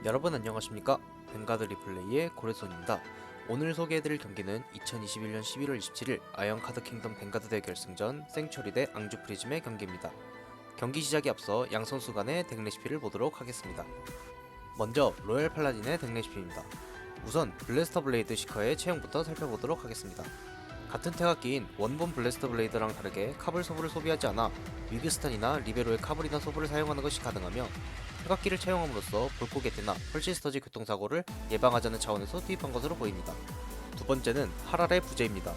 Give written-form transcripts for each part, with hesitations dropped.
여러분 안녕하십니까? 벵가드 리플레이의 고래손입니다. 오늘 소개해드릴 경기는 2021년 11월 27일 아이언카드 킹덤 벵가드 대 결승전 생츄리 대 앙주 프리즘의 경기입니다. 경기 시작에 앞서 양 선수 간의 덱 레시피를 보도록 하겠습니다. 먼저 로얄 팔라딘의 덱 레시피입니다. 우선 블래스터 블레이드 시커의 체형부터 살펴보도록 하겠습니다. 같은 태각기인 원본 블래스터 블레이드랑 다르게 카블 소브를 소비하지 않아 위그스탄이나 리베로의 카블이나 소브를 사용하는 것이 가능하며 태각기를 채용함으로써 볼코 게테나 펄시스터즈 교통사고를 예방하자는 차원에서 투입한 것으로 보입니다. 두 번째는 하랄의 부재입니다.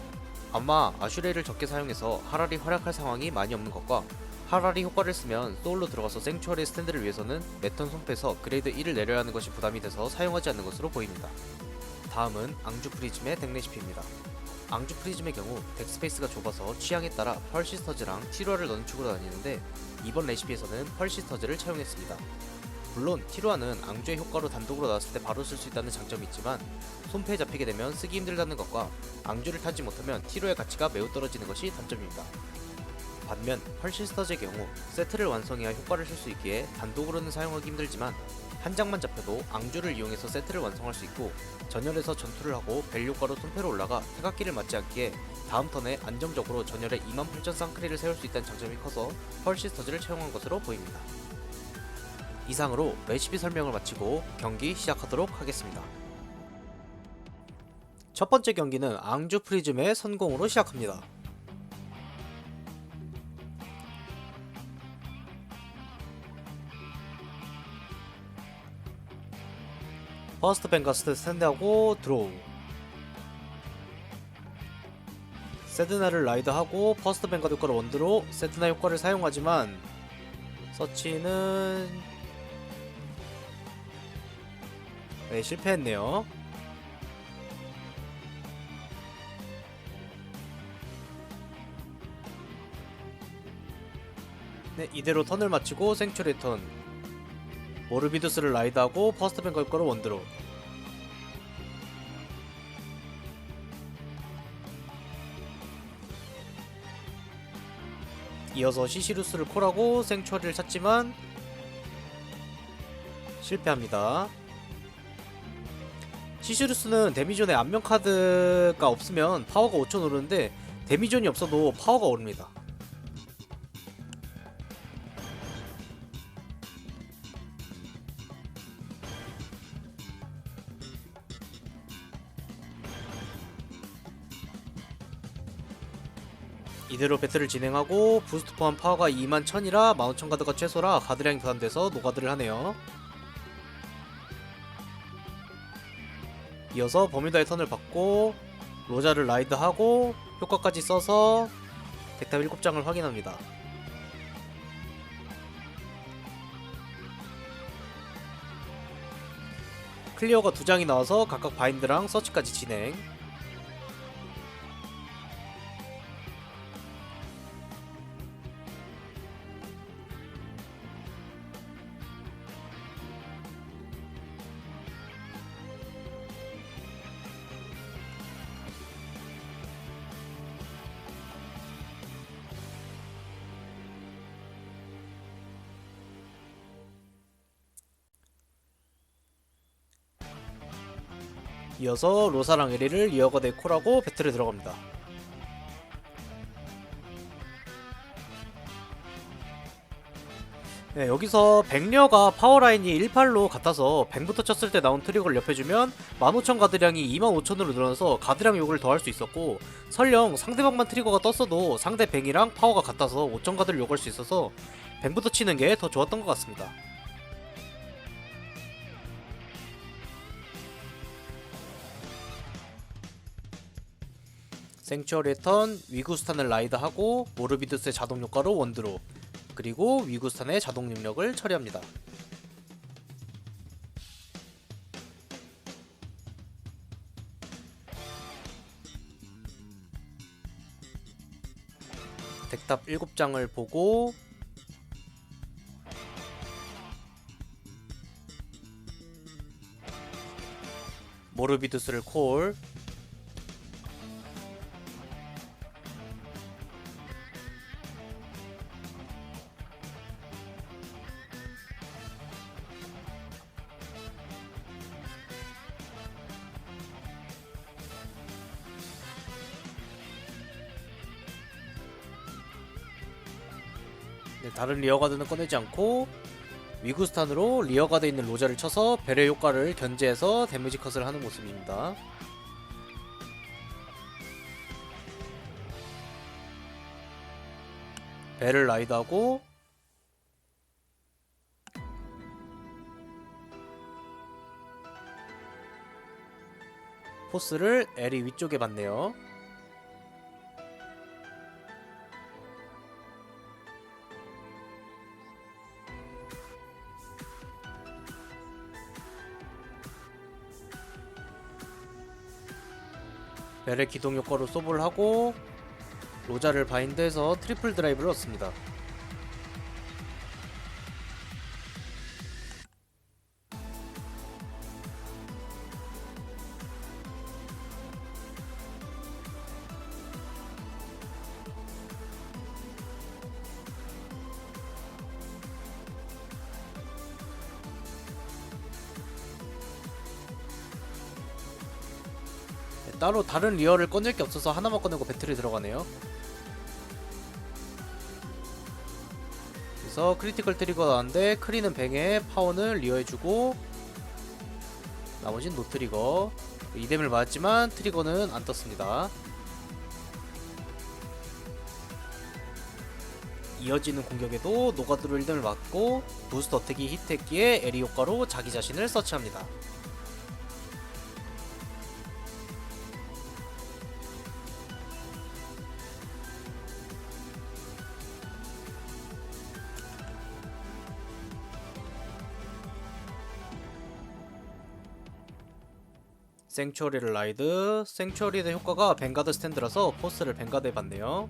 아마 아슈레이를 적게 사용해서 하랄이 활약할 상황이 많이 없는 것과 하랄이 효과를 쓰면 소울로 들어가서 생츄어리의 스탠드를 위해서는 매턴 손패에서 그레이드 1을 내려야 하는 것이 부담이 돼서 사용하지 않는 것으로 보입니다. 다음은 앙주 프리즘의 덱 레시피입니다. 앙주 프리즘의 경우 덱 스페이스가 좁아서 취향에 따라 펄시스터즈랑 티루아를 넣는 축으로 다니는데 이번 레시피에서는 펄시스터즈를 채용했습니다. 물론 티루아는 앙주의 효과로 단독으로 나왔을 때 바로 쓸 수 있다는 장점이 있지만 손패에 잡히게 되면 쓰기 힘들다는 것과 앙주를 타지 못하면 티루아의 가치가 매우 떨어지는 것이 단점입니다. 반면 펄시스터즈의 경우 세트를 완성해야 효과를 쓸 수 있기에 단독으로는 사용하기 힘들지만 한 장만 잡혀도 앙주를 이용해서 세트를 완성할 수 있고 전열에서 전투를 하고 벨 효과로 손패로 올라가 태각기를 맞지 않기에 다음 턴에 안정적으로 전열에 28,000 쌍크리를 세울 수 있다는 장점이 커서 펄시스터즈를 채용한 것으로 보입니다. 이상으로 레시피 설명을 마치고 경기 시작하도록 하겠습니다. 첫 번째 경기는 앙주 프리즘의 선공으로 시작합니다. 퍼스트 뱅가스트 스탠드하고 드로우, 세드나를 라이드하고 퍼스트 뱅가드 효과를 원드로 세드나 효과를 사용하지만 서치는 실패했네요. 네, 이대로 턴을 마치고 생츄리 턴, 모르비두스를 라이드하고 퍼스트 뱅가드 효과를 원드로, 이어서 시시루스를 콜하고 생츄리를 찾지만 실패합니다. 시시루스는 데미존에 안면 카드가 없으면 파워가 5천 오르는데 데미존이 없어도 파워가 오릅니다. 이대로 배틀을 진행하고 부스트 포함 파워가 21,000이라 15,000 가드가 최소라 가드량이 부담돼서 노가드를 하네요. 이어서 버뮤다의 턴을 받고 로자를 라이드하고 효과까지 써서 덱탑 7장을 확인합니다. 클리어가 2장이 나와서 각각 바인드랑 서치까지 진행. 이어서 로사랑 에리를 리어거드에 콜하고 배틀에 들어갑니다. 네, 여기서 백녀가 파워라인이 18로 같아서 100부터 쳤을 때 나온 트리거를 옆해주면 15,000 가드량이 25,000으로 늘어나서 가드량 요구를 더할 수 있었고 설령 상대방만 트리거가 떴어도 상대 뱅이랑 파워가 같아서 5,000 가드를 요구할 수 있어서 100부터 치는 게 더 좋았던 것 같습니다. 생츄어리의 턴, 위구스탄을 라이드하고 모르비두스의 자동 효과로 원드로, 그리고 위구스탄의 자동 능력을 처리합니다. 덱탑 7장을 보고 모르비두스를 콜, 네, 다른 리어가드는 꺼내지 않고 위구스탄으로 리어가드에 있는 로자를 쳐서 벨의 효과를 견제해서 데미지 컷을 하는 모습입니다. 벨을 라이드하고 포스를 L이 위쪽에 받네요. 벨의 기동 효과로 소브를 하고 로자를 바인드해서 트리플 드라이브를 얻습니다. 따로 다른 리어를 꺼낼 게 없어서 하나만 꺼내고 배틀에 들어가네요. 그래서 크리티컬 트리거가 나왔는데 크리는 뱅에 파워는 리어해주고 나머진 노트리거. 이뎀을 맞았지만 트리거는 안 떴습니다. 이어지는 공격에도 노가드로 1뎀을 맞고 부스트 어택이 히트했기에 에리 효과로 자기 자신을 서치합니다. 생츄어리를 라이드. 생츄어리의 효과가 뱅가드 스탠드라서 포스를 뱅가드에 받네요.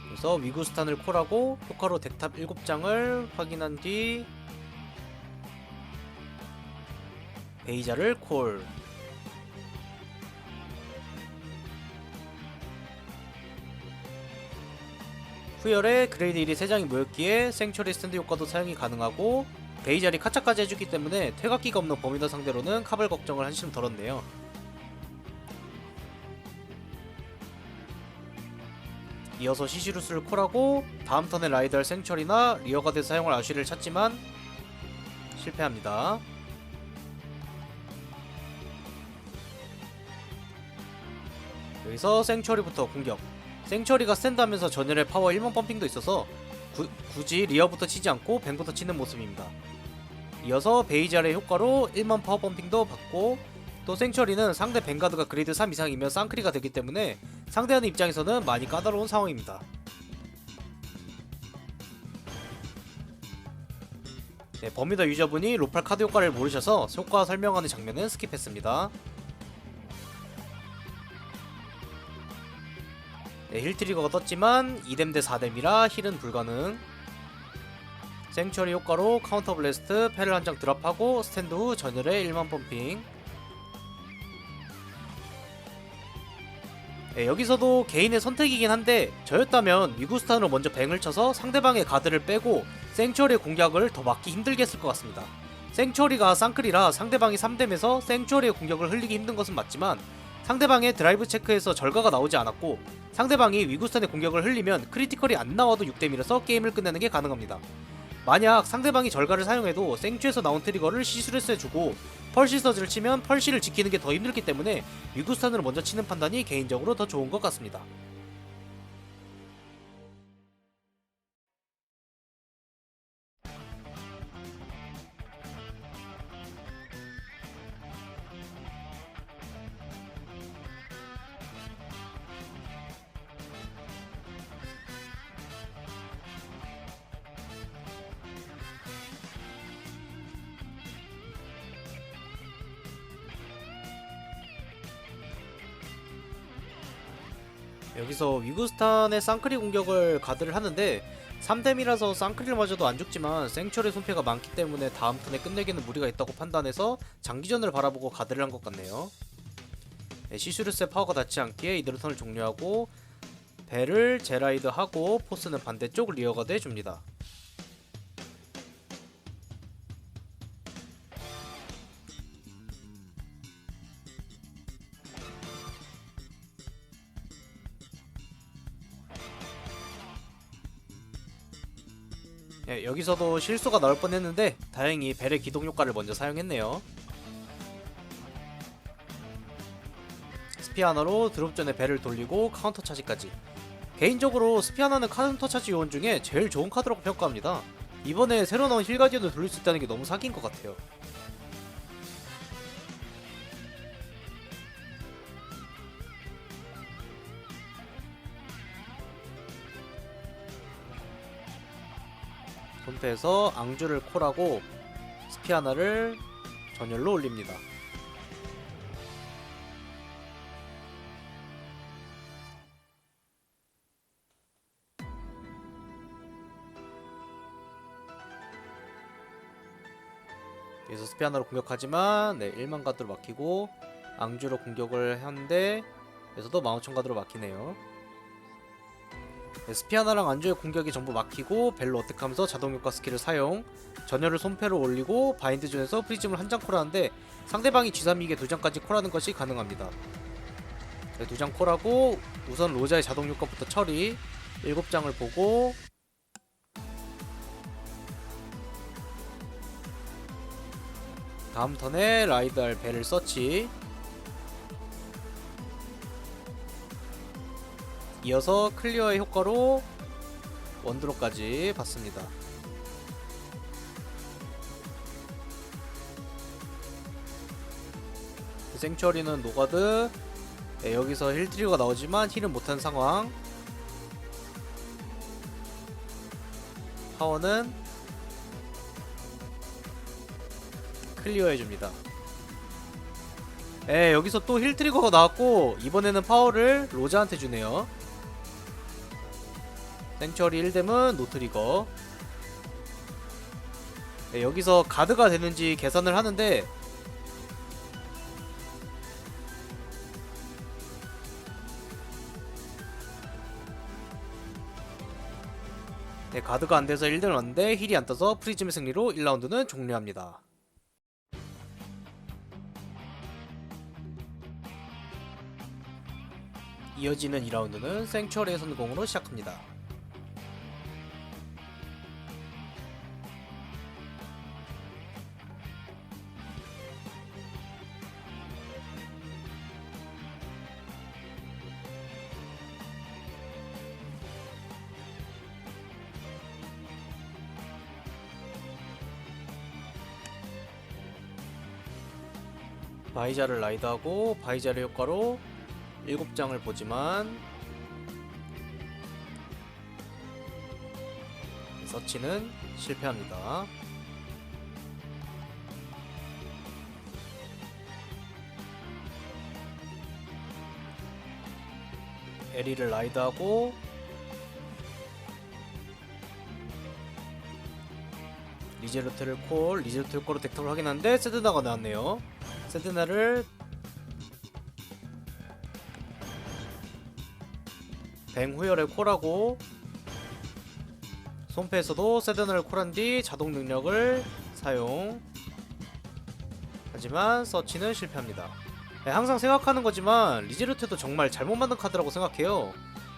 그래서 위구스탄을 콜하고 효과로 덱탑 7장을 확인한 뒤 베이자를 콜. 후열에 그레이드 1이 3장이 모였기에 생츄어리 스탠드 효과도 사용이 가능하고 베이자리 카차까지 해주기 때문에 퇴각기가 없는 버미더 상대로는 카발 걱정을 한시름 덜었네요. 이어서 시시루스를 콜하고 다음 턴에 라이드할 생츄어리나 리어가드 사용할 아쉬를 찾지만 실패합니다. 여기서 생츄어리부터 공격. 생츄어리가 스탠드하면서 전열의 파워 1만 펌핑도 있어서 굳이 리어부터 치지 않고 뱅부터 치는 모습입니다. 이어서 베이자르의 효과로 1만 파워 펌핑도 받고 또 생츄어리는 상대 뱅가드가 그레이드 3 이상이면 쌍크리가 되기 때문에 상대하는 입장에서는 많이 까다로운 상황입니다. 네, 버뮤다 유저분이 로팔 카드 효과를 모르셔서 효과 설명하는 장면은 스킵했습니다. 네, 힐 트리거가 떴지만 2뎀 대 4뎀이라 힐은 불가능. 생츄어리 효과로 카운터 블래스트, 패를 한 장 드랍하고 스탠드 후 전열에 1만 펌핑. 네, 여기서도 개인의 선택이긴 한데 저였다면 위구스탄으로 먼저 뱅을 쳐서 상대방의 가드를 빼고 생츄어리의 공격을 더 막기 힘들게 했을 것 같습니다. 생츄어리가 쌍클이라 상대방이 3뎀에서 생츄어리의 공격을 흘리기 힘든 것은 맞지만 상대방의 드라이브 체크에서 절가가 나오지 않았고 상대방이 위구스탄의 공격을 흘리면 크리티컬이 안 나와도 6뎀이라서 게임을 끝내는 게 가능합니다. 만약 상대방이 절가를 사용해도 생츄에서 나온 트리거를 시스루스 해주고 펄시서즈를 치면 펄시를 지키는 게 더 힘들기 때문에 위구스탄으로 먼저 치는 판단이 개인적으로 더 좋은 것 같습니다. 여기서 위구스탄의 쌍크리 공격을 가드를 하는데 3뎀이라서 쌍크리를 맞아도 안 죽지만 생츄어리 손패가 많기 때문에 다음 턴에 끝내기는 무리가 있다고 판단해서 장기전을 바라보고 가드를 한 것 같네요. 네, 시슈르스의 파워가 닿지 않기에 이대로 턴을 종료하고 벨을 제라이드하고 포스는 반대쪽 리어가드 해줍니다. 예, 여기서도 실수가 나올 뻔했는데 다행히 벨의 기동 효과를 먼저 사용했네요. 스피아너로 드롭 전에 벨을 돌리고 카운터 차지까지. 개인적으로 스피아너는 카운터 차지 요원 중에 제일 좋은 카드라고 평가합니다. 이번에 새로 나온 힐가디언을 돌릴 수 있다는 게 너무 사기인 것 같아요. 손패에서 앙주를 콜하고 스피아나를 전열로 올립니다. 여기서 스피아나로 공격하지만 1만 가드로 막히고 앙주로 공격을 하는데 여기서도 15,000 가드로 막히네요. 스피아나랑 앙주의 공격이 전부 막히고 벨로 어택하면서 자동효과 스킬을 사용, 전열을 손패로 올리고 바인드존에서 프리즘을 한 장 콜하는데 상대방이 G3이게 2장까지 콜하는 것이 가능합니다. 2장 콜하고 우선 로자의 자동효과부터 처리, 7장을 보고 다음 턴에 라이드할 벨을 서치, 이어서 클리어의 효과로 원드롭까지 받습니다. 생츄어리는 노가드, 여기서 힐 트리거가 나오지만 힐은 못하는 상황. 파워는 클리어해줍니다. 여기서 또 힐 트리거가 나왔고 이번에는 파워를 로자한테 주네요. 생츄어리 1뎀은 노트리거. 여기서 가드가 되는지 계산을 하는데 가드가 안돼서 1뎀을 왔는데 힐이 안떠서 프리즘의 승리로 1라운드는 종료합니다. 이어지는 2라운드는 생츄어리의 성공으로 시작합니다. 바이자를 라이드하고 바이자의 효과로 7장을 보지만 서치는 실패합니다. 에리를 라이드하고 리제르트를 콜, 리제르트 효과로 덱턴을 확인하는데 세드나가 나왔네요. 세드나를 뱅후열을 콜하고 손패에서도 세드나를 콜한 뒤 자동 능력을 사용. 하지만 서치는 실패합니다. 항상 생각하는 거지만 리제르트도 정말 잘못 만든 카드라고 생각해요.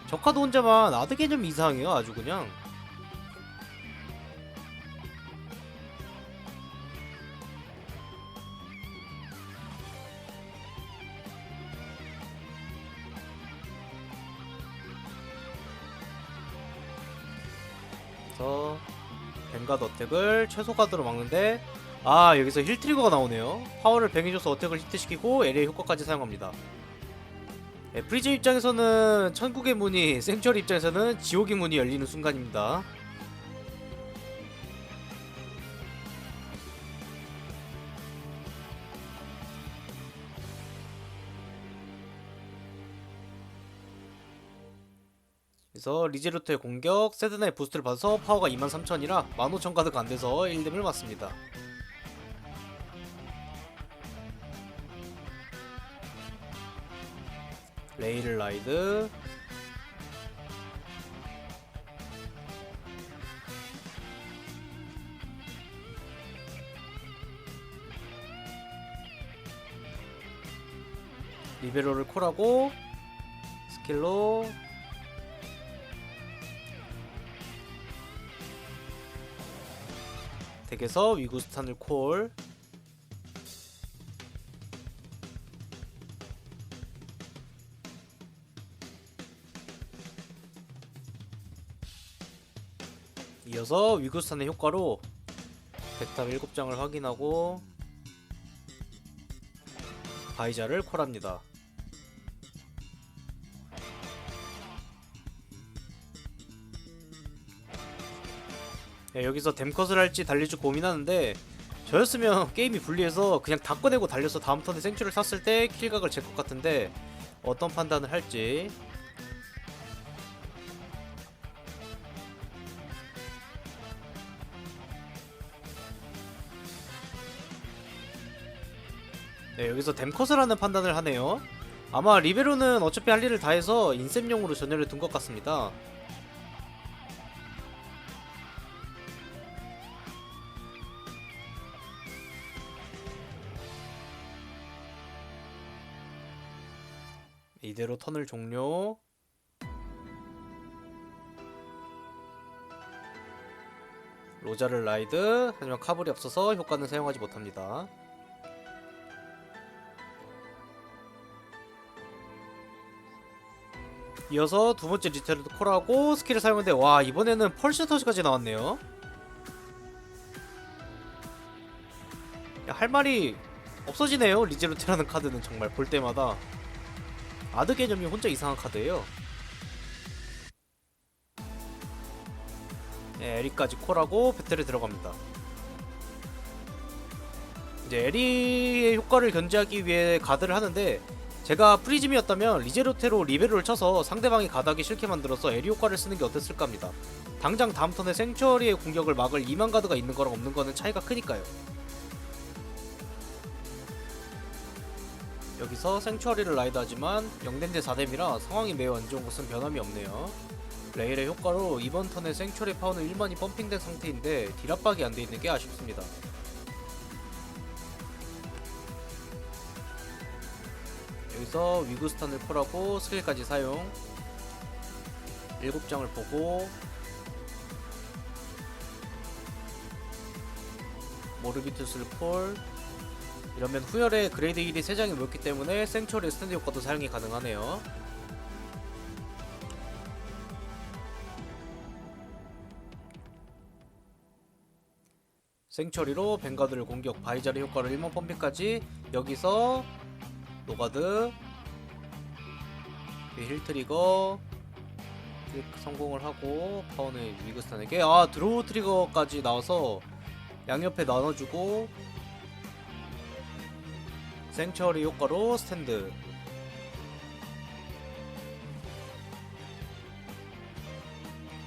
저 카드 혼자만 아드 개념이 이상해요. 아주 그냥. 그래서 뱅가드 어택을 최소 가드로 막는데 여기서 힐 트리거가 나오네요. 파워를 뱅해줘서 어택을 히트시키고 LA 효과까지 사용합니다. 프리즘 입장에서는 천국의 문이, 생츄어리 입장에서는 지옥의 문이 열리는 순간입니다. 그래서 리제르트의 공격, 세드나의 부스트를 받아서 파워가 23,000이라 15,000 가드가 안돼서 1뎀을 맞습니다. 레이를 라이드, 리베로를 콜하고 스킬로 덱에서 위구스탄을 콜. 이어서 위구스탄의 효과로 백탑 7장을 확인하고 바이자를 콜합니다. 네, 여기서 댐컷을 할지 달릴지 고민하는데 저였으면 게임이 불리해서 그냥 다 꺼내고 달려서 다음 턴에 생추를 샀을 때 킬각을 잴 것 같은데 어떤 판단을 할지. 네, 여기서 댐컷을 하는 판단을 하네요. 아마 리베로는 어차피 할 일을 다 해서 인셉용으로 전열을 둔 것 같습니다. 이대로 턴을 종료. 로자를 라이드. 하지만 카불이 없어서 효과는 사용하지 못합니다. 이어서 두 번째 리테르도 콜하고 스킬을 사용했는데 와, 이번에는 펄시터즈까지 나왔네요. 야, 할 말이 없어지네요. 리제루테라는 카드는 정말 볼 때마다 아드 개념이 혼자 이상한 카드예요. 네, 에리까지 콜하고 배틀에 들어갑니다. 이제 에리의 효과를 견제하기 위해 가드를 하는데 제가 프리즘이었다면 리제로테로 리베로를 쳐서 상대방이 가드하기 싫게 만들어서 에리 효과를 쓰는 게 어땠을까 합니다. 당장 다음 턴에 생츄어리의 공격을 막을 2만 가드가 있는 거랑 없는 거는 차이가 크니까요. 여기서 생츄어리를 라이드하지만 0대 4뎀이라 상황이 매우 안 좋은 것은 변함이 없네요. 레일의 효과로 이번 턴에 생츄어리 파워는 1만이 펌핑된 상태인데 딜 압박이 안 돼 있는 게 아쉽습니다. 여기서 위구스탄을 콜하고 스킬까지 사용. 7장을 보고 모르비투스를 콜. 이러면 후열에 그레이드 1이 3장이 모였기 때문에 생츄어리 스탠드 효과도 사용이 가능하네요. 생츄어리로 벵가드를 공격, 바이자르 효과로 1만 펌핑까지. 여기서 노가드 힐 트리거 성공을 하고 파워는 위그스탄에게 드로우 트리거까지 나와서 양옆에 나눠주고 생츄어리 효과로 스탠드.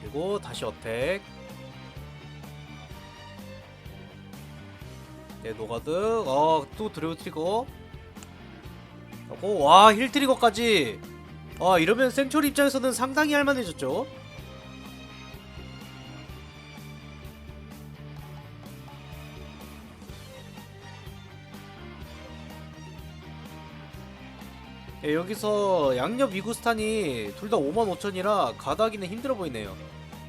그리고 다시 어택. 네, 노가드. 또 드로우 트리거 하고 힐 트리거까지. 이러면 생츄어리 입장에서는 상당히 할만해졌죠. 예, 여기서 양옆 위구스탄이 둘 다 55,000이라 가드하기는 힘들어 보이네요.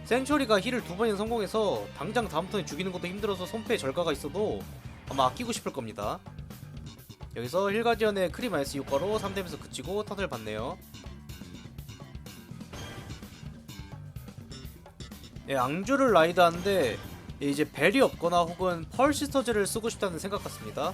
생츄어리가 힐을 2번이나 성공해서 당장 다음 턴에 죽이는 것도 힘들어서 손패에 절가가 있어도 아마 아끼고 싶을 겁니다. 여기서 힐가디언의 크리마이스 효과로 3뎀에서 그치고 턴을 받네요. 예, 앙주를 라이드하는데 이제 벨이 없거나 혹은 펄시스터즈를 쓰고 싶다는 생각 같습니다.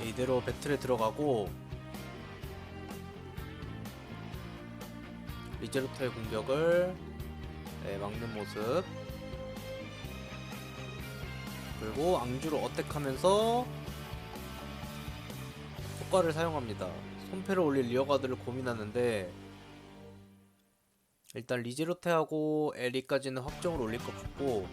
이대로 배틀에 들어가고 리제루터의 공격을 막는 모습. 그리고 앙주로 어택하면서 효과를 사용합니다. 손패를 올릴 리어가드를 고민하는데 일단 리제루테하고 에리까지는 확정을 올릴 것 같고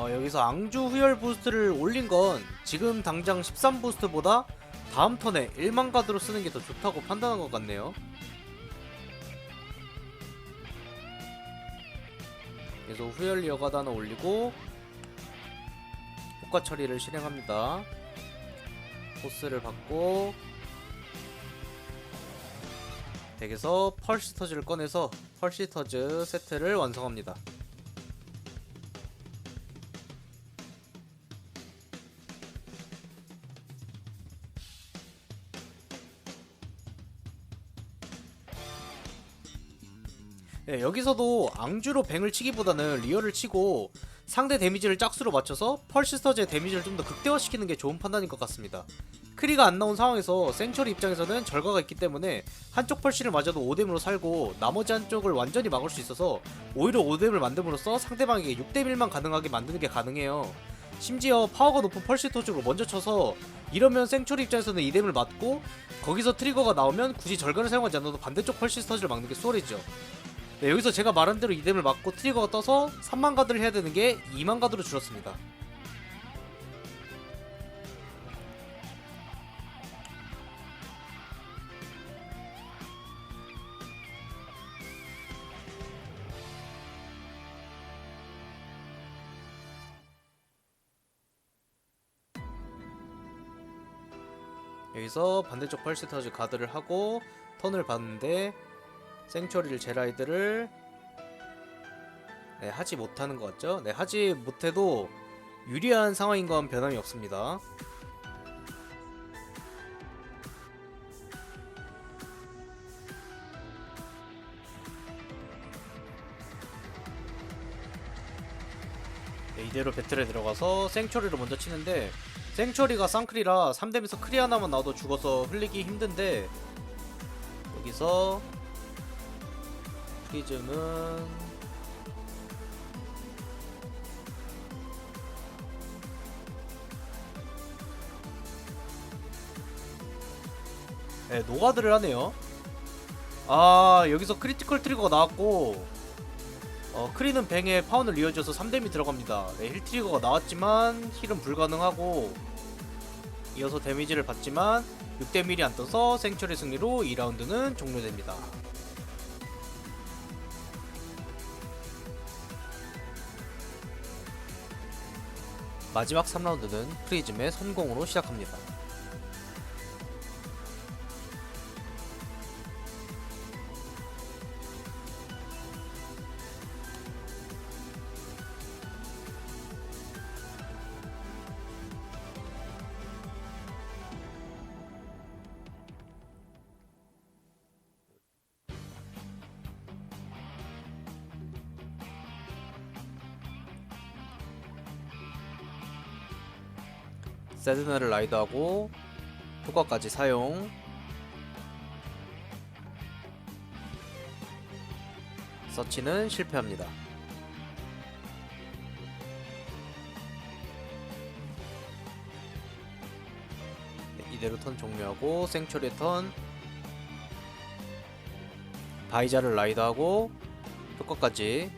여기서 앙주 후열 부스트를 올린 건 지금 당장 13 부스트보다 다음 턴에 1만 가드로 쓰는 게 더 좋다고 판단한 것 같네요. 그래서 후열 리어가드 하나 올리고 효과 처리를 실행합니다. 보스를 받고 덱에서 펄시터즈를 꺼내서 펄시터즈 세트를 완성합니다. 네, 여기서도 앙주로 뱅을 치기보다는 리어를 치고 상대 데미지를 짝수로 맞춰서 펄시스터즈의 데미지를 좀 더 극대화시키는 게 좋은 판단인 것 같습니다. 크리가 안 나온 상황에서 생처리 입장에서는 절가가 있기 때문에 한쪽 펄시를 맞아도 5뎀으로 살고 나머지 한쪽을 완전히 막을 수 있어서 오히려 5뎀을 만듦으로써 상대방에게 6뎀1만 가능하게 만드는 게 가능해요. 심지어 파워가 높은 펄시터 쪽으로 먼저 쳐서 이러면 생처리 입장에서는 2뎀을 맞고 거기서 트리거가 나오면 굳이 절간을 사용하지 않아도 반대쪽 펄시스터즈를 막는 게 수월해지죠. 네, 여기서 제가 말한 대로 이뎀을 맞고 트리거가 떠서 3만 가드를 해야 되는 게 2만 가드로 줄었습니다. 여기서 반대쪽 펄시터즈 가드를 하고 턴을 봤는데 생츄리를 제라이드를 하지 못하는 것 같죠? 네, 하지 못해도 유리한 상황인 건 변함이 없습니다. 네, 이대로 배틀에 들어가서 생츄리를 먼저 치는데 생츄리가 쌍크리라 3뎀에서 크리 하나만 나와도 죽어서 흘리기 힘든데 여기서 프리즘은 네, 노가드를 하네요. 여기서 크리티컬 트리거가 나왔고 크리는 뱅에 파운을 이어져서 3뎀이 들어갑니다. 네, 힐 트리거가 나왔지만 힐은 불가능하고 이어서 데미지를 받지만 6뎀 1이 안 떠서 생츄리 승리로 2라운드는 종료됩니다. 마지막 3라운드는 프리즘의 선공으로 시작합니다. 세드나를 라이드하고 효과까지 사용. 서치는 실패합니다. 네, 이대로 턴 종료하고 생츄리의 턴. 바이자를 라이드하고 효과까지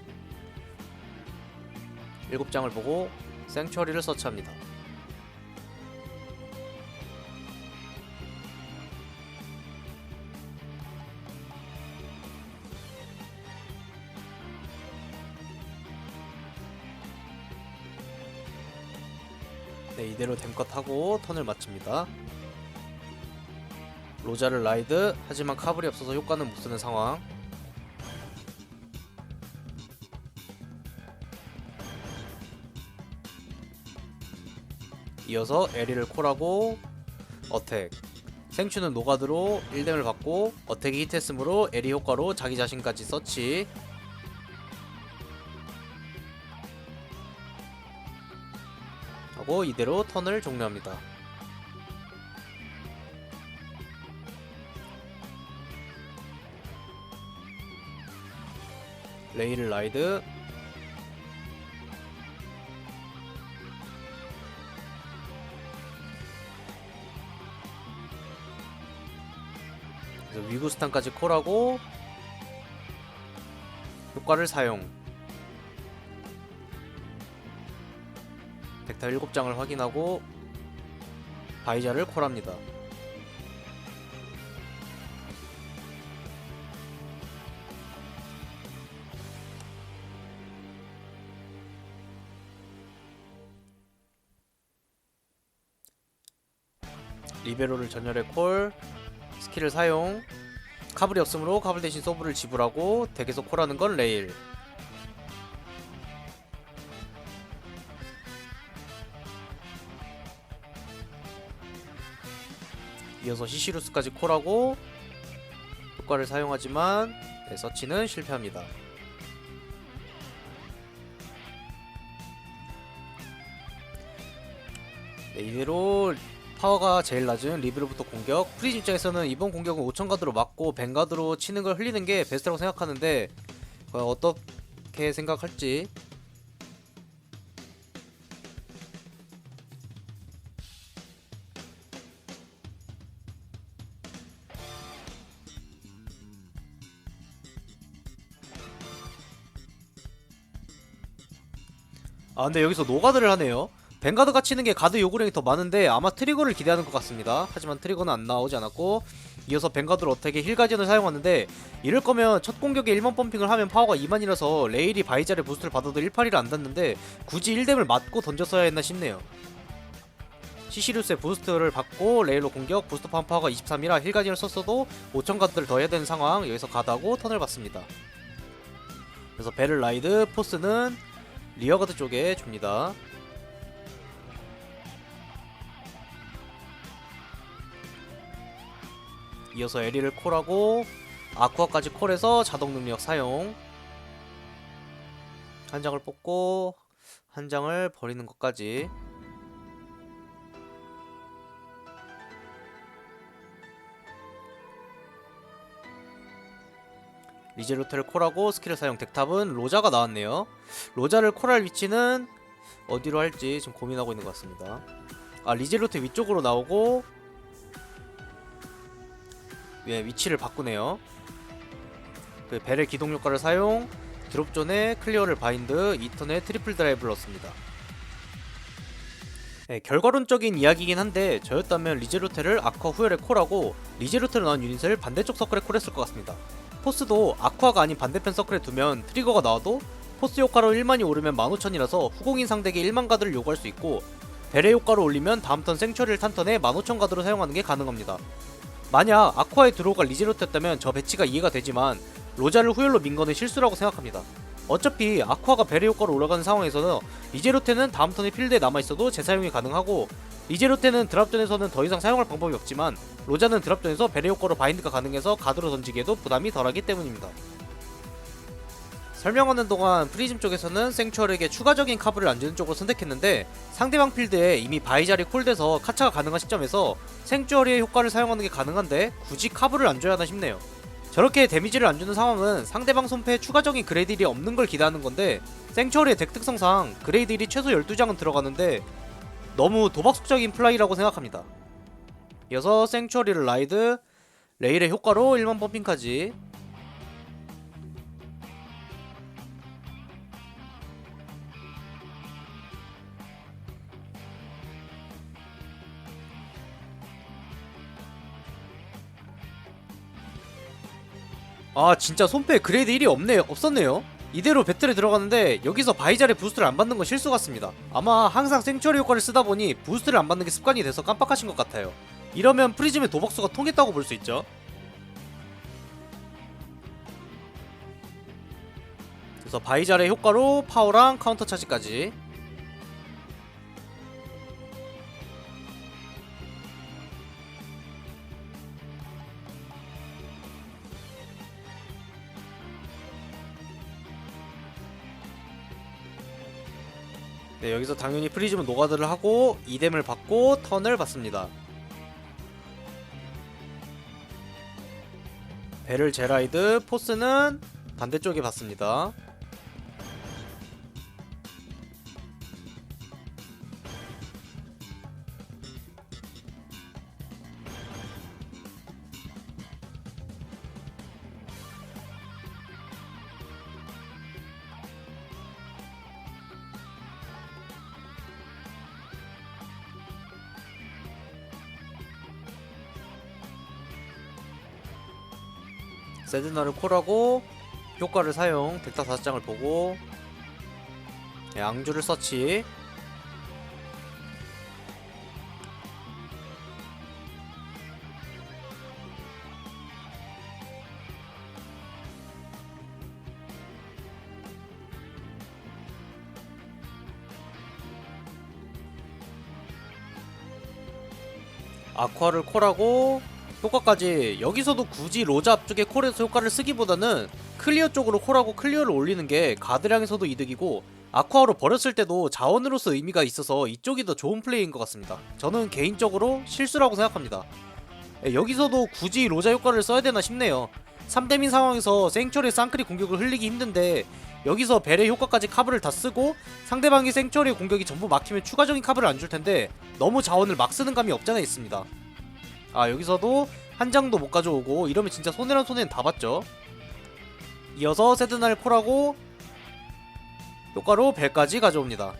7장을 보고 생츄리를 서치합니다. 네, 이대로 댐컷하고 턴을 마칩니다. 로자를 라이드, 하지만 카블이 없어서 효과는 못쓰는 상황. 이어서 에리를 콜하고 어택. 생추는 노가드로 1뎀을 받고 어택이 히트했으므로 에리 효과로 자기 자신까지 서치. 하고 이대로 턴을 종료합니다. 레이를 라이드. 그래서 위구스탄까지 콜하고 효과를 사용. 덱타 7장을 확인하고 바이자를 콜합니다. 리베로를 전열에 콜, 스킬을 사용, 카블이 없으므로 카블 대신 소브를 지불하고 덱에서 콜하는 건 레일. 이어서 시시루스까지 콜하고 효과를 사용하지만 서치는 실패합니다. 이대로 파워가 제일 낮은 리베로부터 공격. 프리즈 입장에서는 이번 공격은 5000가드로 맞고 뱅가드로 치는 걸 흘리는 게 베스트라고 생각하는데 어떻게 생각할지. 근데 여기서 노가드를 하네요. 뱅가드가 치는 게 가드 요구량이 더 많은데 아마 트리거를 기대하는 것 같습니다. 하지만 트리거는 안 나오지 않았고, 이어서 뱅가드로 어택에 힐가디언을 사용하는데, 이럴 거면 첫 공격에 1만 펌핑을 하면 파워가 2만이라서 레일이 바이자르 부스트를 받아도 181을 안 닿는데 굳이 1뎀을 맞고 던졌어야 했나 싶네요. 시시루스의 부스트를 받고 레일로 공격, 부스트 파워가 23이라 힐가디언을 썼어도 5000가드를 더 해야 되는 상황. 여기서 가드하고 턴을 받습니다. 그래서 베를 라이드, 포스는 리어가드 쪽에 줍니다. 이어서 에리를 콜하고 아쿠아까지 콜해서 자동 능력 사용. 한 장을 뽑고 한 장을 버리는 것까지. 리제로테를 콜하고 스킬을 사용. 덱탑은 로자가 나왔네요. 로자를 콜할 위치는 어디로 할지 지금 고민하고 있는 것 같습니다. 리제로테 위쪽으로 나오고, 위치를 바꾸네요. 그 벨의 기동 효과를 사용, 드롭존에 클리어를 바인드, 2턴에 트리플 드라이브를 넣습니다. 결과론적인 이야기이긴 한데 저였다면 리제로테를 아쿠아 후열에 콜하고 리제로테로 나온 유닛을 반대쪽 서클에 콜했을 것 같습니다. 포스도 아쿠아가 아닌 반대편 서클에 두면 트리거가 나와도 포스 효과로 1만이 오르면 15000이라서 후공인 상대에게 1만 가드를 요구할 수 있고, 벨의 효과로 올리면 다음 턴 생처리를 탄 턴에 15000 가드로 사용하는 게 가능합니다. 만약 아쿠아의 드로우가 리제로테였다면 저 배치가 이해가 되지만 로자를 후열로 민 거는 실수라고 생각합니다. 어차피 아쿠아가 벨의 효과로 올라가는 상황에서는 리제로테는 다음 턴에 필드에 남아있어도 재사용이 가능하고, 리제로테는 드랍존에서는 더 이상 사용할 방법이 없지만 로자는 드랍존에서 벨의 효과로 바인드가 가능해서 가드로 던지기에도 부담이 덜하기 때문입니다. 설명하는 동안 프리즘 쪽에서는 생추얼에게 추가적인 카브를 안 주는 쪽으로 선택했는데, 상대방 필드에 이미 바이자리 콜돼서 카차가 가능한 시점에서 생추얼의 효과를 사용하는 게 가능한데 굳이 카브를 안 줘야 하나 싶네요. 저렇게 데미지를 안 주는 상황은 상대방 손패에 추가적인 그레이드 1이 없는 걸 기대하는 건데, 생추얼의 덱 특성상 그레이드 1이 최소 12장은 들어가는데 너무 도박속적인 플레이라고 생각합니다. 이어서 생추얼이를 라이드, 레일의 효과로 1만 펌핑까지. 진짜 손패에 그레이드 1이 없었네요. 이대로 배틀에 들어가는데 여기서 바이자르 부스트를 안 받는 건 실수 같습니다. 아마 항상 생추얼 효과를 쓰다 보니 부스트를 안 받는 게 습관이 돼서 깜빡하신 것 같아요. 이러면 프리즘의 도박수가 통했다고 볼 수 있죠. 그래서 바이자르의 효과로 파워랑 카운터 차지까지. 여기서 당연히 프리즘은 노가드를 하고 이뎀을 받고 턴을 받습니다. 벨을 제라이드, 포스는 반대쪽에 받습니다. 세드나를 콜하고 효과를 사용. 덱타 5장을 보고 앙주를 서치. 아쿠아를 콜하고 효과까지. 여기서도 굳이 로자 앞쪽에 콜해서 효과를 쓰기보다는 클리어 쪽으로 콜하고 클리어를 올리는 게 가드량에서도 이득이고 아쿠아로 버렸을 때도 자원으로서 의미가 있어서 이쪽이 더 좋은 플레이인 것 같습니다. 저는 개인적으로 실수라고 생각합니다. 여기서도 굳이 로자 효과를 써야 되나 싶네요. 3대민 상황에서 생처리 쌍크리 공격을 흘리기 힘든데 여기서 벨의 효과까지 카브를 다 쓰고 상대방이 생처리의 공격이 전부 막히면 추가적인 카브를 안 줄 텐데 너무 자원을 막 쓰는 감이 없잖아 있습니다. 아, 여기서도 한 장도 못 가져오고 이러면 진짜 손해란 손해는 다 봤죠. 이어서 세드나를 콜하고 효과로 벨까지 가져옵니다.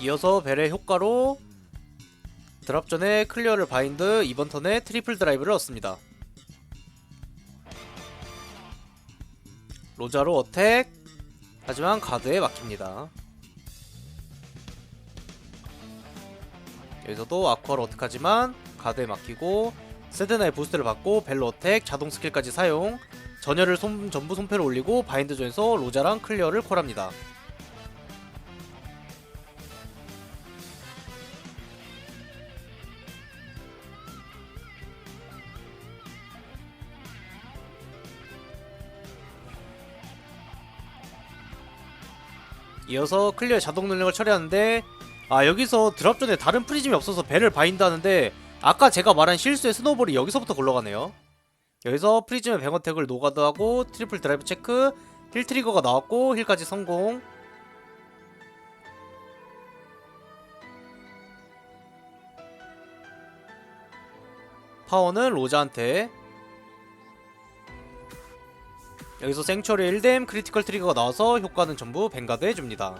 이어서 벨의 효과로 드랍 전에 클리어를 바인드, 이번 턴에 트리플 드라이브를 얻습니다. 로자로 어택. 하지만 가드에 막힙니다. 여기서도 아쿠아로 어택하지만 가드에 막히고 세드나의 부스트를 받고 벨로 어택, 자동 스킬까지 사용. 전열을 전부 손패로 올리고 바인드존에서 로자랑 클리어를 콜합니다. 이어서 클리어 자동 능력을 처리하는데 여기서 드랍 전에 다른 프리즘이 없어서 벨을 바인드 하는데 아까 제가 말한 실수의 스노우볼이 여기서부터 굴러가네요. 여기서 프리즘의 뱅어택을 노가드하고 트리플 드라이브 체크, 힐 트리거가 나왔고 힐까지 성공. 파워는 로자한테. 여기서 생츄리 1뎀 크리티컬 트리거가 나와서 효과는 전부 뱅가드 해줍니다.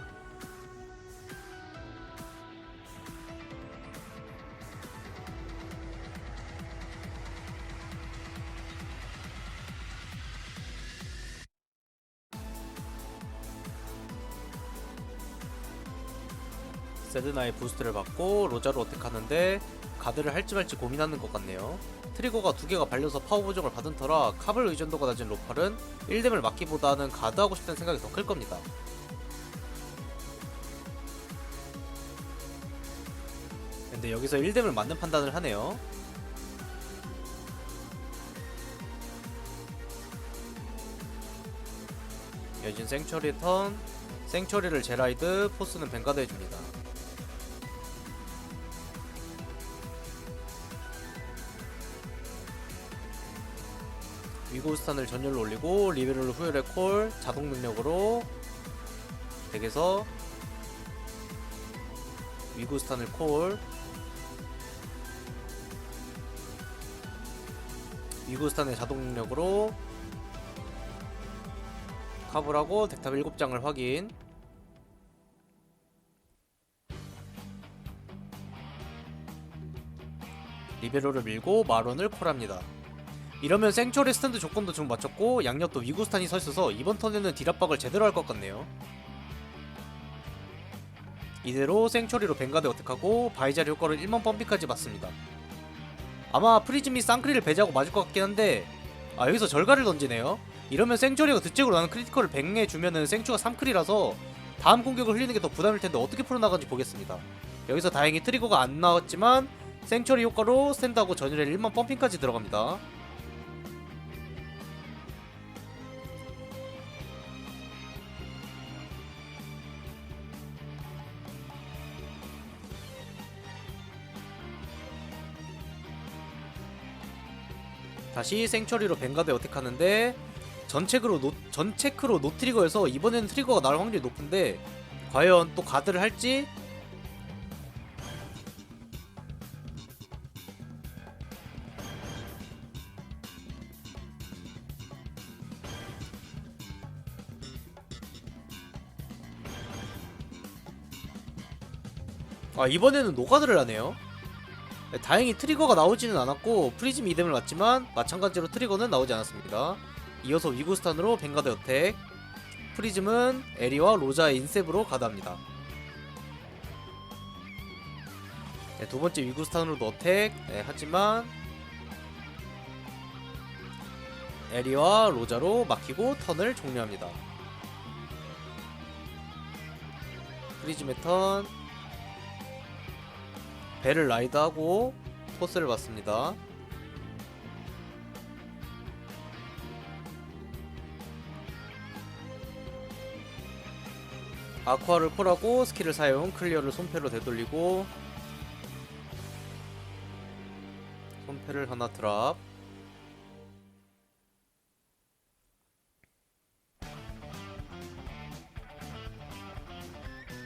세드나의 부스트를 받고 로자로 어택하는데 가드를 할지 말지 고민하는 것 같네요. 트리거가 2개가 발려서 파워 보정을 받은 터라 카블 의존도가 낮은 로팔은 1뎀을 막기보다는 가드하고 싶다는 생각이 더 클 겁니다. 근데 여기서 1뎀을 맞는 판단을 하네요. 여진 생처리 턴. 생처리를 제라이드, 포스는 뱅가드 해줍니다. 위고스탄을 전열로 올리고 리베럴로 후열의 콜, 자동 능력으로 덱에서 위고스탄을 콜. 위고스탄의 자동 능력으로 카블하고 덱탑 7장을 확인. 리베로를 밀고 마론을 콜합니다. 이러면 생처리 스탠드 조건도 좀 맞췄고 양옆도 위고스탄이 서있어서 이번 턴에는 딜압박을 제대로 할 것 같네요. 이대로 생처리로 뱅가드 어택하고 바이자리 효과로 1만 펌핑까지 맞습니다. 아마 프리즘이 쌍크리를 배제하고 맞을 것 같긴 한데 여기서 절가를 던지네요. 이러면 생처리가 득책으로 나는 크리티컬을 100에 주면은 생추가 3크리라서 다음 공격을 흘리는 게 더 부담일 텐데 어떻게 풀어나가는지 보겠습니다. 여기서 다행히 트리거가 안 나왔지만 생처리 효과로 스탠드하고 전율에 1만 펌핑까지 들어갑니다. 다시 생처리로 뱅가드에 어택하는데 전체크로 노트리거여서 이번에는 트리거가 나올 확률이 높은데 과연 또 가드를 할지? 아, 이번에는 노가드를 하네요. 네, 다행히 트리거가 나오지는 않았고 프리즘 이뎀을 맞지만 마찬가지로 트리거는 나오지 않았습니다. 이어서 위구스탄으로 벵가드 어택. 프리즘은 에리와 로자의 인셉으로 가드합니다. 네, 두번째 위구스탄으로도 어택. 네, 하지만 에리와 로자로 막히고 턴을 종료합니다. 프리즘의 턴. 배를 라이드하고 토스를 받습니다. 아쿠아를 콜하고 스킬을 사용. 클리어를 손패로 되돌리고 손패를 하나 드랍.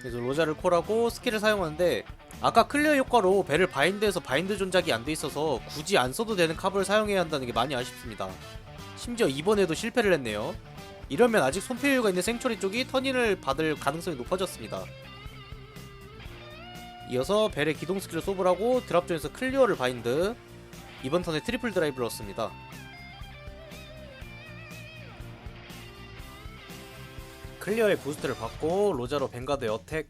그래서 로자를 콜하고 스킬을 사용하는데 아까 클리어 효과로 배를 바인드해서 바인드 존작이 안 돼 있어서 굳이 안 써도 되는 카브를 사용해야 한다는 게 많이 아쉽습니다. 심지어 이번에도 실패를 했네요. 이러면 아직 손패 여유가 있는 생처리 쪽이 턴인을 받을 가능성이 높아졌습니다. 이어서 벨의 기동 스킬을 소블하고 드랍존에서 클리어를 바인드. 이번 턴에 트리플 드라이브를 얻습니다. 클리어의 부스트를 받고 로자로 벵가드의 어택.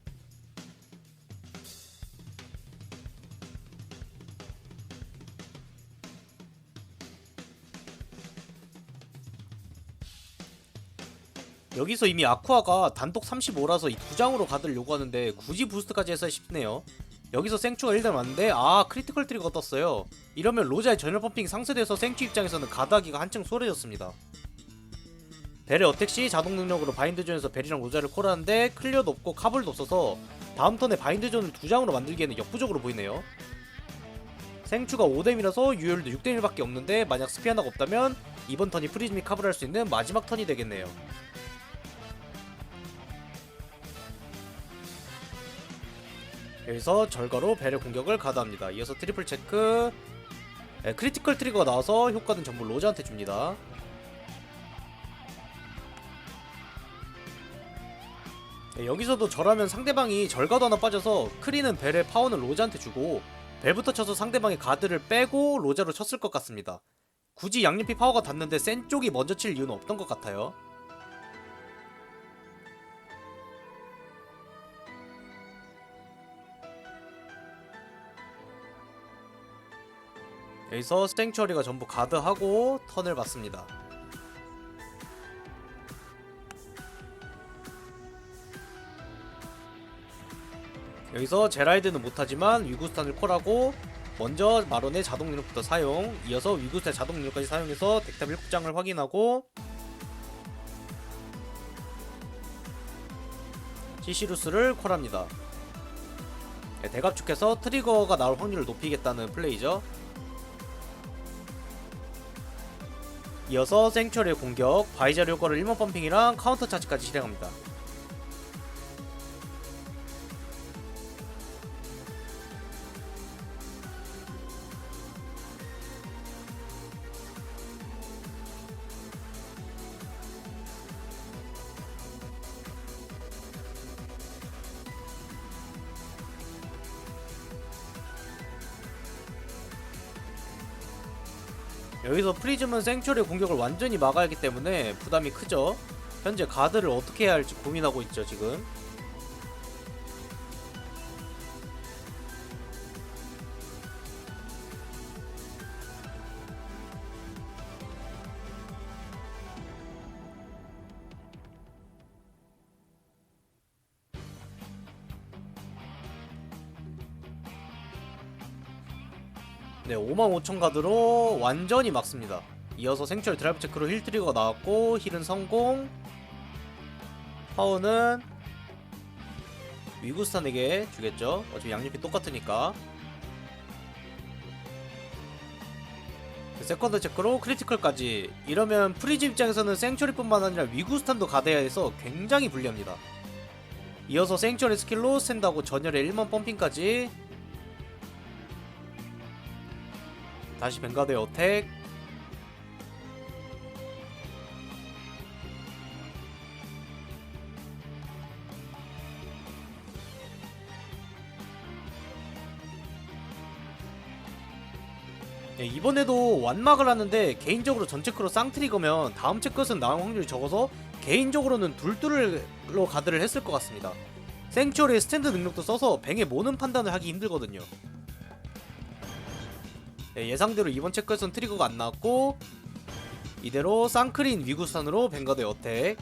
여기서 이미 아쿠아가 단독 35라서 이 2장으로 가드를 요구하는데 굳이 부스트까지 해서 싶네요. 여기서 생추가 1단 왔는데 크리티컬 트리거가 떴어요. 이러면 로자의 전열 펌핑이 상쇄돼서 생추 입장에서는 가드하기가 한층 수월해졌습니다. 벨의 어택시 자동 능력으로 바인드존에서 벨이랑 로자를 콜하는데 클리어도 없고 카블도 없어서 다음 턴에 바인드존을 2장으로 만들기에는 역부족으로 보이네요. 생추가 5뎀이라서 유효율도 6뎀일밖에 없는데 만약 스피 하나가 없다면 이번 턴이 프리즘이 카브를 할 수 있는 마지막 턴이 되겠네요. 여기서 절거로 벨의 공격을 가드합니다. 이어서 트리플 체크. 네, 크리티컬 트리거가 나와서 효과는 전부 로자한테 줍니다. 네, 여기서도 절하면 상대방이 절가도 하나 빠져서 크리는 벨의 파워는 로자한테 주고 벨부터 쳐서 상대방의 가드를 빼고 로자로 쳤을 것 같습니다. 굳이 양옆이 파워가 닿는데 센 쪽이 먼저 칠 이유는 없던 것 같아요. 여기서 생츄어리가 전부 가드하고 턴을 받습니다. 여기서 제라이드는 못하지만 위구스탄을 콜하고 먼저 마론의 자동 능력부터 사용. 이어서 위구스탄의 자동 능력까지 사용해서 덱탑 7장을 확인하고 시시루스를 콜합니다. 네, 대갑축해서 트리거가 나올 확률을 높이겠다는 플레이죠. 이어서 생츄어리의 공격, 바이자르 효과를 1번 펌핑이랑 카운터 차지까지 실행합니다. 여기서 프리즘은 생츄어리의 공격을 완전히 막아야 하기 때문에 부담이 크죠. 현재 가드를 어떻게 해야 할지 고민하고 있죠 지금. 네, 55,000 가드로 완전히 막습니다. 이어서 생츄어리 드라이브 체크로 힐 트리거가 나왔고 힐은 성공. 파워는 위구스탄에게 주겠죠. 어차피 양옆이 똑같으니까. 세컨드 체크로 크리티컬까지. 이러면 프리즈 입장에서는 생츄어리뿐만 아니라 위구스탄도 가드해야 해서 굉장히 불리합니다. 이어서 생츄어리 스킬로 스탠드하고 전열의 1번 펌핑까지. 다시 벵가드의 어택. 네, 이번에도 완막을 하는데 개인적으로 전체크로 쌍트리거면 다음 체크것은 나올 확률이 적어서 개인적으로는 둘둘로 가드를 했을 것 같습니다. 생츄어리의 스탠드 능력도 써서 뱅에 모는 판단을 하기 힘들거든요. 네, 예상대로 이번 체크에선 트리거가 안 나왔고 이대로 쌍크린 위구산으로 뱅가드의 어택.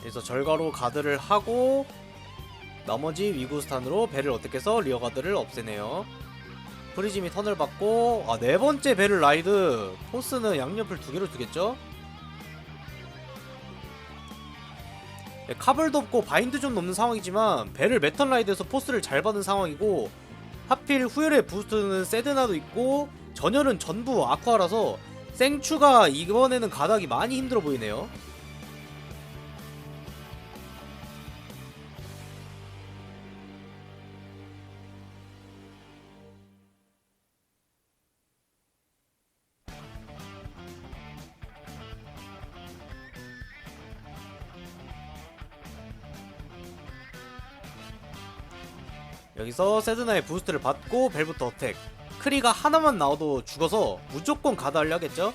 그래서 절가로 가드를 하고 나머지 위구스탄으로 배를 어택해서 리어가드를 없애네요. 프리즘이 턴을 받고 네번째 배를 라이드. 포스는 양옆을 두 개로 두겠죠? 네, 카블도 없고 바인드 좀 넘는 상황이지만 배를 매턴 라이드에서 포스를 잘 받은 상황이고 하필 후열의 부스트는 세드나도 있고 전열은 전부 아쿠아라서 생추가 이번에는 가닥이 많이 힘들어 보이네요. 여기서 세드나의 부스트를 받고 벨부터 어택. 크리가 하나만 나와도 죽어서 무조건 가드 하려 하겠죠?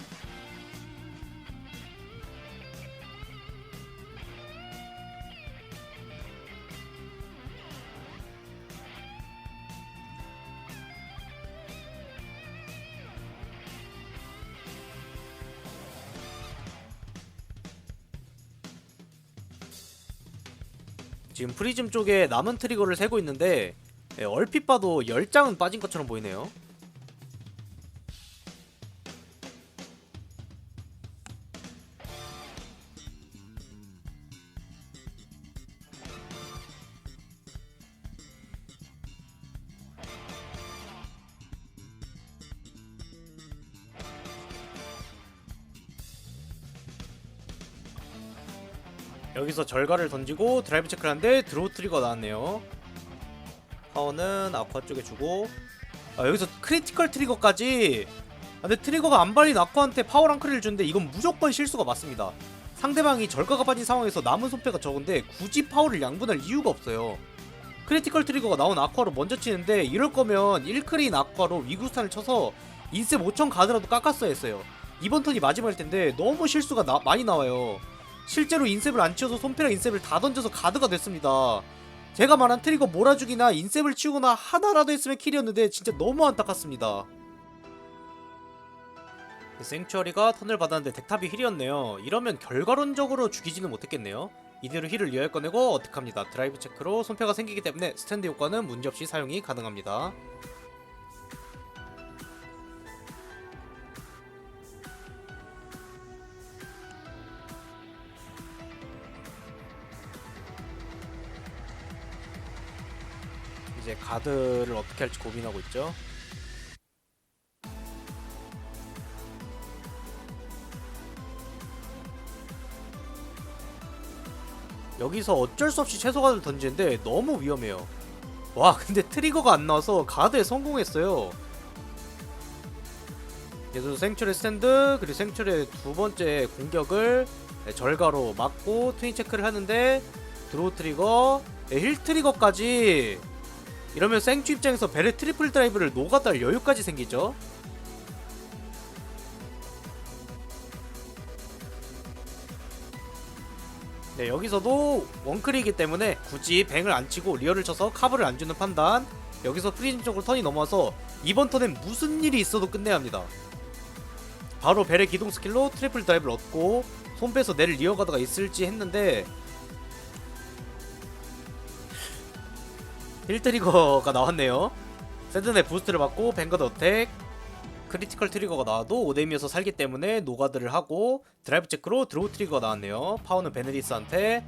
지금 프리즘 쪽에 남은 트리거를 세고 있는데 얼핏 봐도 10장은 빠진 것처럼 보이네요. 여기서 절가를 던지고 드라이브 체크를 하는데 드로우 트리거 나왔네요. 파워는 아쿠아 쪽에 주고 여기서 크리티컬 트리거까지. 근데 트리거가 안 발린 아쿠아한테 파워 랑크를 주는데 이건 무조건 실수가 맞습니다. 상대방이 절가가 빠진 상황에서 남은 손패가 적은데 굳이 파워를 양분할 이유가 없어요. 크리티컬 트리거가 나온 아쿠아로 먼저 치는데 이럴 거면 1크린 아쿠아로 위구스탄을 쳐서 인셉 5천 가드라도 깎았어야 했어요. 이번 턴이 마지막일 텐데 너무 실수가 많이 나와요. 실제로 인셉을 안 치워서 손패랑 인셉을 다 던져서 가드가 됐습니다. 제가 말한 트리거 몰아주기나 인셉을 치우거나 하나라도 했으면 킬이었는데 진짜 너무 안타깝습니다. 생츄어리가 턴을 받았는데 덱탑이 힐이었네요. 이러면 결과론적으로 죽이지는 못했겠네요. 이대로 힐을 리얼 꺼내고 어택합니다. 드라이브 체크로 손패가 생기기 때문에 스탠드 효과는 문제없이 사용이 가능합니다. 이제 가드를 어떻게 할지 고민하고 있죠. 여기서 어쩔 수 없이 최소 가드를 던지는데 너무 위험해요. 와, 근데 트리거가 안 나와서 가드에 성공했어요. 그래서 생츄의 스탠드 그리고 생츄의 두 번째 공격을 절가로 막고 트윈 체크를 하는데 드로우 트리거, 힐 트리거까지. 이러면 생츄 입장에서 벨의 트리플 드라이브를 노가다할 여유까지 생기죠. 네, 여기서도 원클이기 때문에 굳이 뱅을 안 치고 리어를 쳐서 카브를 안 주는 판단. 여기서 프리즘 쪽으로 턴이 넘어와서 이번 턴엔 무슨 일이 있어도 끝내야 합니다. 바로 벨의 기동 스킬로 트리플 드라이브를 얻고 손 빼서 낼 리어가드가 있을지 했는데 힐 트리거가 나왔네요. 샌드의 부스트를 받고 뱅가드 어택. 크리티컬 트리거가 나와도 오뎀이어서 살기 때문에 노가드를 하고 드라이브 체크로 드로우 트리거가 나왔네요. 파워는 베네디스한테.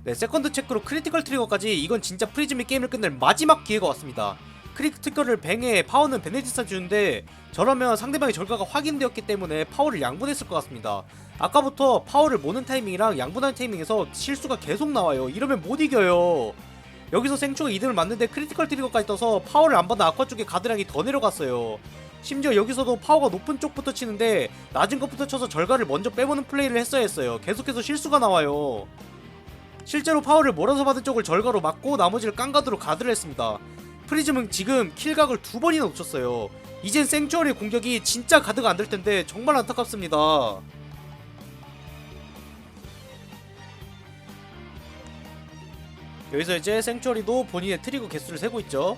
네, 세컨드 체크로 크리티컬 트리거까지. 이건 진짜 프리즘이 게임을 끝낼 마지막 기회가 왔습니다. 크리티컬을 뱅에 파워는 베네디스한테 주는데 저러면 상대방의 절가가 확인되었기 때문에 파워를 양분했을 것 같습니다. 아까부터 파워를 모는 타이밍이랑 양분하는 타이밍에서 실수가 계속 나와요. 이러면 못 이겨요. 여기서 생초가 이득을 맞는데 크리티컬 트리거까지 떠서 파워를 안 받아 아쿠아 쪽에 가드량이 더 내려갔어요. 심지어 여기서도 파워가 높은 쪽부터 치는데 낮은 것부터 쳐서 절가를 먼저 빼보는 플레이를 했어야 했어요. 계속해서 실수가 나와요. 실제로 파워를 몰아서 받은 쪽을 절가로 막고 나머지를 깡가드로 가드를 했습니다. 프리즘은 지금 킬각을 2번이나 놓쳤어요. 이젠 생츄어리의 공격이 진짜 가드가 안 될 텐데 정말 안타깝습니다. 여기서 이제 생츄어리도 본인의 트리거 개수를 세고 있죠.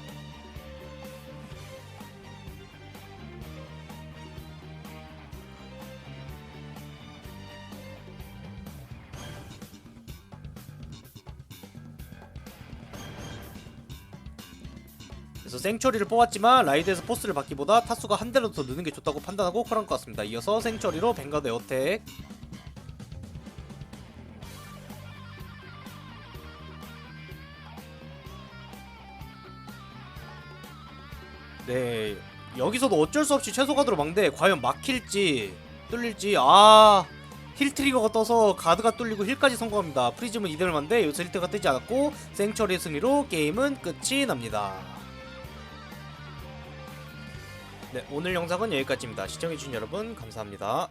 그래서 생츄어리를 뽑았지만 라이드에서 포스를 받기보다 타수가 한 대라도 더 느는 게 좋다고 판단하고 콜한 것 같습니다. 이어서 생츄어리로 뱅가드 에어텍. 네, 여기서도 어쩔 수 없이 최소 가드로 막는데 과연 막힐지 뚫릴지. 힐 트리거가 떠서 가드가 뚫리고 힐까지 성공합니다. 프리즘은 이대로 만데 여기서 힐트가 뜨지 않았고 생츄어리의 승리로 게임은 끝이 납니다. 네, 오늘 영상은 여기까지입니다. 시청해주신 여러분 감사합니다.